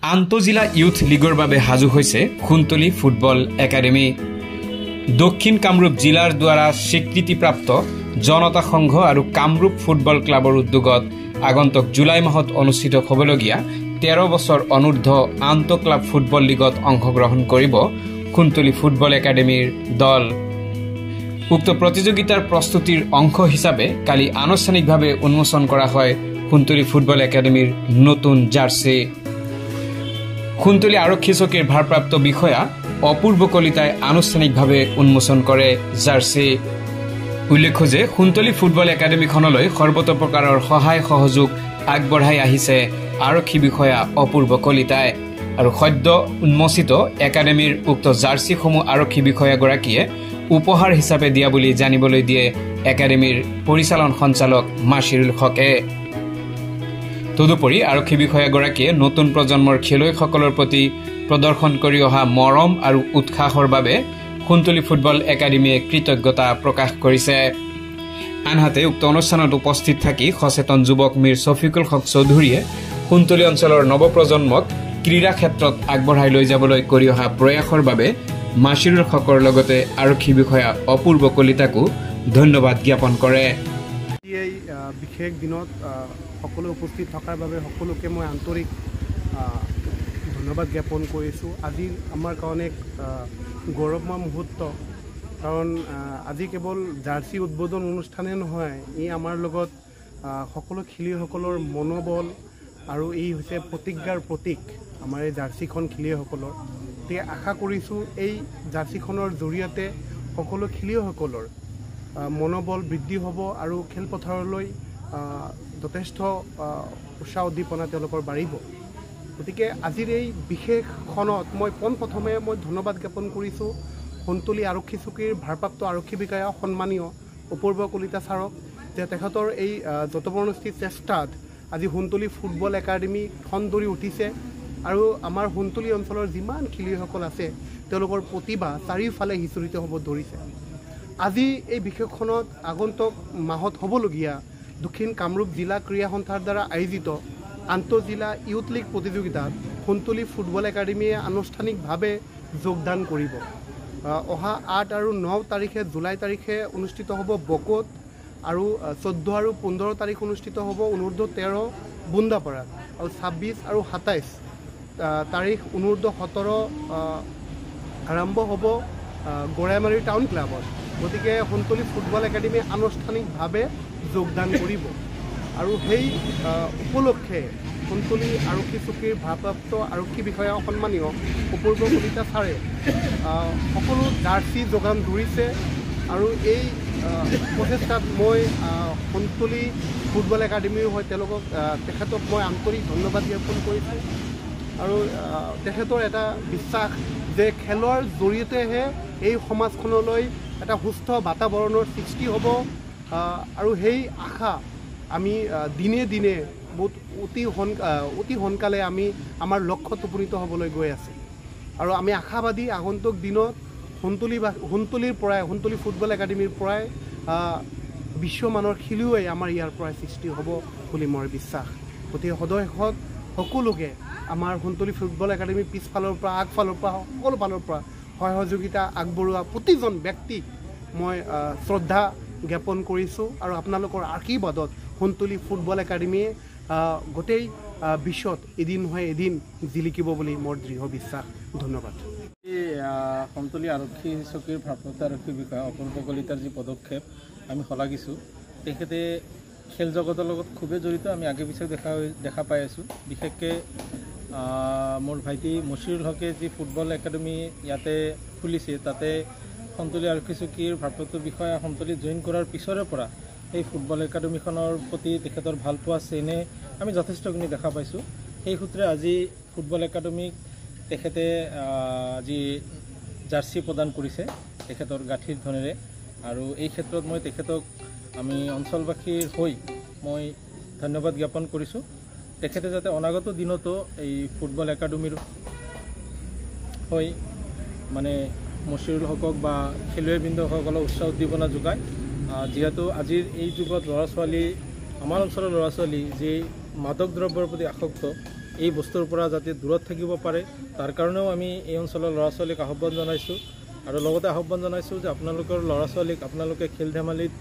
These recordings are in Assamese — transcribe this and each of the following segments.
আন্তঃজিলা ইউথ লীগৰ বাবে সাজু হৈছে খুনতলি ফুটবল একাডেমি। দক্ষিণ কামৰূপ জিলাৰ দ্বাৰা স্বীকৃতিপ্ৰাপ্ত জনতা সংঘ আৰু কামৰূপ ফুটবল ক্লাবৰ উদ্যোগত আগন্তুক জুলাই মাহত অনুষ্ঠিত হ'বলগীয়া 13 বছৰ অনূৰ্ধ্ব আন্তঃ ক্লাব ফুটবল লীগত অংশগ্ৰহণ কৰিব খুনতলি ফুটবল একাডেমিৰ দল। উক্ত প্ৰতিযোগিতাৰ প্ৰস্তুতিৰ অংশ হিচাপে কালি আনুষ্ঠানিকভাৱে উন্মোচন কৰা হয় খুনতলি ফুটবল একাডেমিৰ নতুন জাৰ্চি। খুনতলি আৰক্ষী চকীৰ ভাৰপ্ৰাপ্ত বিষয়া অপূৰ্ব কলিতাই আনুষ্ঠানিকভাৱে উন্মোচন কৰে জাৰ্চি। উল্লেখ্য যে খুনতলি ফুটবল একাডেমিখনলৈ সৰ্বতোপ্ৰকাৰৰ সহায় সহযোগ আগবঢ়াই আহিছে আৰক্ষী বিষয়া অপূৰ্ব কলিতাই আৰু সদ্য উন্মোচিত একাডেমিৰ উক্ত জাৰ্চিসমূহ আৰক্ষী বিষয়াগৰাকীয়ে উপহাৰ হিচাপে দিয়া বুলি জানিবলৈ দিয়ে একাডেমিৰ পৰিচালন সঞ্চালক মাছিৰুল হকে। তদুপৰি আৰক্ষী বিষয়াগৰাকীয়ে নতুন প্ৰজন্মৰ খেলুৱৈসকলৰ প্ৰতি প্ৰদৰ্শন কৰি অহা মৰম আৰু উৎসাহৰ বাবে খুনতলি ফুটবল একাডেমিয়ে কৃতজ্ঞতা প্ৰকাশ কৰিছে। আনহাতে উক্ত অনুষ্ঠানত উপস্থিত থাকি সচেতন যুৱক মীৰ ছফিকুল হক চৌধুৰীয়ে খুনতলি অঞ্চলৰ নৱপ্ৰজন্মক ক্ৰীড়া ক্ষেত্ৰত আগবঢ়াই লৈ যাবলৈ কৰি অহা প্ৰয়াসৰ বাবে মাছিৰুল হকৰ লগতে আৰক্ষী বিষয়া অপূৰ্ব কলিতাকো ধন্যবাদ জ্ঞাপন কৰে। এই বিশেষ দিনত সকলো উপস্থিত থকাৰ বাবে সকলোকে মই আন্তৰিক ধন্যবাদ জ্ঞাপন কৰিছোঁ। আজি আমাৰ কাৰণে এক গৌৰৱময় মুহূৰ্ত, কাৰণ আজি কেৱল জাৰ্চি উদ্বোধন অনুষ্ঠানে নহয়, ই আমাৰ লগত সকলো খেলুৱৈসকলৰ মনোবল আৰু এই হৈছে প্ৰতিজ্ঞাৰ প্ৰতীক আমাৰ এই জাৰ্চিখন খেলুৱৈসকলৰ। গতিকে আশা কৰিছোঁ এই জাৰ্চিখনৰ জৰিয়তে সকলো খেলুৱৈসকলৰ মনোবল বৃদ্ধি হ'ব আৰু খেলপথাৰলৈ যথেষ্ট উৎসাহ উদ্দীপনা তেওঁলোকৰ বাঢ়িব। গতিকে আজিৰ এই বিশেষখনত মই পোনপ্ৰথমে ধন্যবাদ জ্ঞাপন কৰিছোঁ খুনতলি আৰক্ষী চকীৰ ভাৰপ্ৰাপ্ত আৰক্ষী বিষয়া সন্মানীয় অপূৰ্ব কলিতা ছাৰক, যে তেখেতৰ এই যতপৰণস্থি চেষ্টাত আজি খুনতলি ফুটবল একাডেমি ঠন ধৰি উঠিছে আৰু আমাৰ খুনতলি অঞ্চলৰ যিমান খেলুৱৈসকল আছে তেওঁলোকৰ প্ৰতিভা চাৰিওফালে সিঁচৰিত হ'ব ধৰিছে। আজি এই বিশেষখনত আগন্তুক মাহত হ'বলগীয়া দক্ষিণ কামৰূপ জিলা ক্ৰীড়া সন্থাৰ দ্বাৰা আয়োজিত আন্তঃজিলা ইউথ লীগ প্ৰতিযোগিতাত খুনতলি ফুটবল একাডেমিয়ে আনুষ্ঠানিকভাৱে যোগদান কৰিব। অহা 8 আৰু 9 তাৰিখে জুলাই তাৰিখে অনুষ্ঠিত হ'ব বকোত আৰু 14 আৰু 15 তাৰিখ অনুষ্ঠিত হ'ব অনূৰ্ধ্ব 13 বুন্দাপাৰাত আৰু 26 আৰু 27 তাৰিখ অনূৰ্ধ্ব 17 আৰম্ভ হ'ব গড়াইমাৰী টাউন ক্লাবত। গতিকে খুনতলি ফুটবল একাডেমিয়ে আনুষ্ঠানিকভাৱে যোগদান কৰিব আৰু সেই উপলক্ষে খুনতলি আৰক্ষী চকীৰ ভাৰপ্ৰাপ্ত আৰক্ষী বিষয়া সন্মানীয় অপূৰ্ব কলিতা ছাৰে সকলো জাৰ্চি যোগান ধৰিছে আৰু এই প্ৰচেষ্টাত মই খুনতলি ফুটবল একাডেমিৰ হৈ তেখেতক মই আন্তৰিক ধন্যবাদ জ্ঞাপন কৰিছোঁ আৰু তেখেতৰ এটা বিশ্বাস যে খেলৰ জৰিয়তেহে এই সমাজখনলৈ এটা সুস্থ বাতাবৰণৰ সৃষ্টি হ'ব আৰু সেই আশা আমি দিনে দিনে বহুত অতি সোনকালে আমি আমাৰ লক্ষ্যত উপনীত হ'বলৈ গৈ আছোঁ আৰু আমি আশাবাদী আগন্তুক দিনত খুনতলি ফুটবল একাডেমিৰ পৰাই বিশ্বমানৰ খেলুৱৈ আমাৰ ইয়াৰ পৰাই সৃষ্টি হ'ব বুলি মোৰ বিশ্বাস। গতিকে সদৌ সকলোকে আমাৰ খুনতলি ফুটবল একাডেমীৰ পিছফালৰ পৰা আগফালৰ পৰা সকলো ফালৰ পৰা সহযোগিতা আগবঢ়োৱা প্ৰতিজন ব্যক্তিক মই শ্ৰদ্ধা জ্ঞাপন কৰিছোঁ আৰু আপোনালোকৰ আশীৰ্বাদত খুনতলি ফুটবল একাডেমিয়ে গোটেই বিশ্বত এদিন নহয় এদিন জিলিকিব বুলি মোৰ দৃঢ় বিশ্বাস। ধন্যবাদ। খুনতলি আৰক্ষী চকীৰ ভাৰপ্ৰাপ্ত আৰক্ষী বিষয়া অপূৰ্ব কলিতাৰ যি পদক্ষেপ আমি শলাগিছোঁ। তেখেতে খেল জগতৰ লগত খুবেই জড়িত, আমি আগে পিছে দেখা পাই আছোঁ। বিশেষকৈ মোৰ ভাইটি মছিৰুল হকে যি ফুটবল একাডেমি ইয়াতে খুলিছে, তাতে খুনতলি আৰক্ষী চকীৰ ভাৰপ্ৰাপ্ত বিষয়া খুনতলি জইন কৰাৰ পিছৰে পৰা এই ফুটবল একাডেমিখনৰ প্ৰতি তেখেতৰ ভালপোৱা চেনে আমি যথেষ্টখিনি দেখা পাইছোঁ। সেই সূত্ৰে আজি ফুটবল একাডেমিক তেখেতে আজি জাৰ্চি প্ৰদান কৰিছে তেখেতৰ গাঁঠিৰ ধনেৰে আৰু এই ক্ষেত্ৰত মই তেখেতক আমি অঞ্চলবাসীৰ হৈ মই ধন্যবাদ জ্ঞাপন কৰিছোঁ। তেখেতে যাতে অনাগত দিনতো এই ফুটবল একাডেমিৰ হৈ মানে মছিৰুল হকক বা খেলুৱৈবৃন্দসকলক উৎসাহ উদ্দীপনা যোগায়, যিহেতু আজিৰ এই যুগত ল'ৰা ছোৱালী আমাৰ অঞ্চলৰ ল'ৰা ছোৱালী যি মাদক দ্ৰব্যৰ প্ৰতি আসক্ত, এই বস্তুৰ পৰা যাতে দূৰত থাকিব পাৰে তাৰ কাৰণেও আমি এই অঞ্চলৰ ল'ৰা ছোৱালীক আহ্বান জনাইছোঁ আৰু লগতে আহ্বান জনাইছোঁ যে আপোনালোকৰ ল'ৰা ছোৱালীক আপোনালোকে খেল ধেমালিত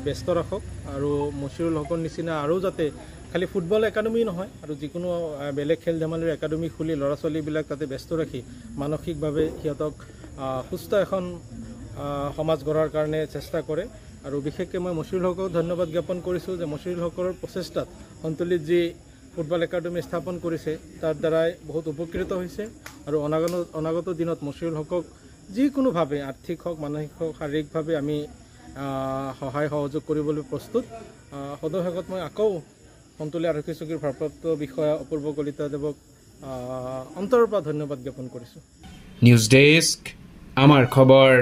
ব্যস্ত ৰাখক আৰু মচিৰুল হকৰ নিচিনা আৰু যাতে খালি ফুটবল একাডেমি নহয় আৰু যিকোনো বেলেগ খেল ধেমালিৰ একাডেমি খুলি ল'ৰা ছোৱালীবিলাক তাতে ব্যস্ত ৰাখি মানসিকভাৱে সিহঁতক সুস্থ এখন সমাজ গঢ়াৰ কাৰণে চেষ্টা কৰে আৰু বিশেষকৈ মই মচিৰুল হকক ধন্যবাদ জ্ঞাপন কৰিছোঁ যে মচিৰুল হকৰ প্ৰচেষ্টাত সন্তোলিত যি ফুটবল একাডেমি স্থাপন কৰিছে তাৰ দ্বাৰাই বহুত উপকৃত হৈছে আৰু অনাগত দিনত মচিৰুল হকক যিকোনোভাৱে আৰ্থিক হওক মানসিক হওক শাৰীৰিকভাৱে আমি সহায় সহযোগ কৰিবলৈ প্ৰস্তুত সদৌ মই আকৌ সন্তোলী আৰক্ষী চকীৰ ভাৰপ্ৰাপ্ত বিষয়া অপূৰ্ব কলিতা দেৱক অন্তৰৰ পৰা ধন্যবাদ জ্ঞাপন কৰিছোঁ। নিউজ ডেস্ক, আমাৰ খবৰ।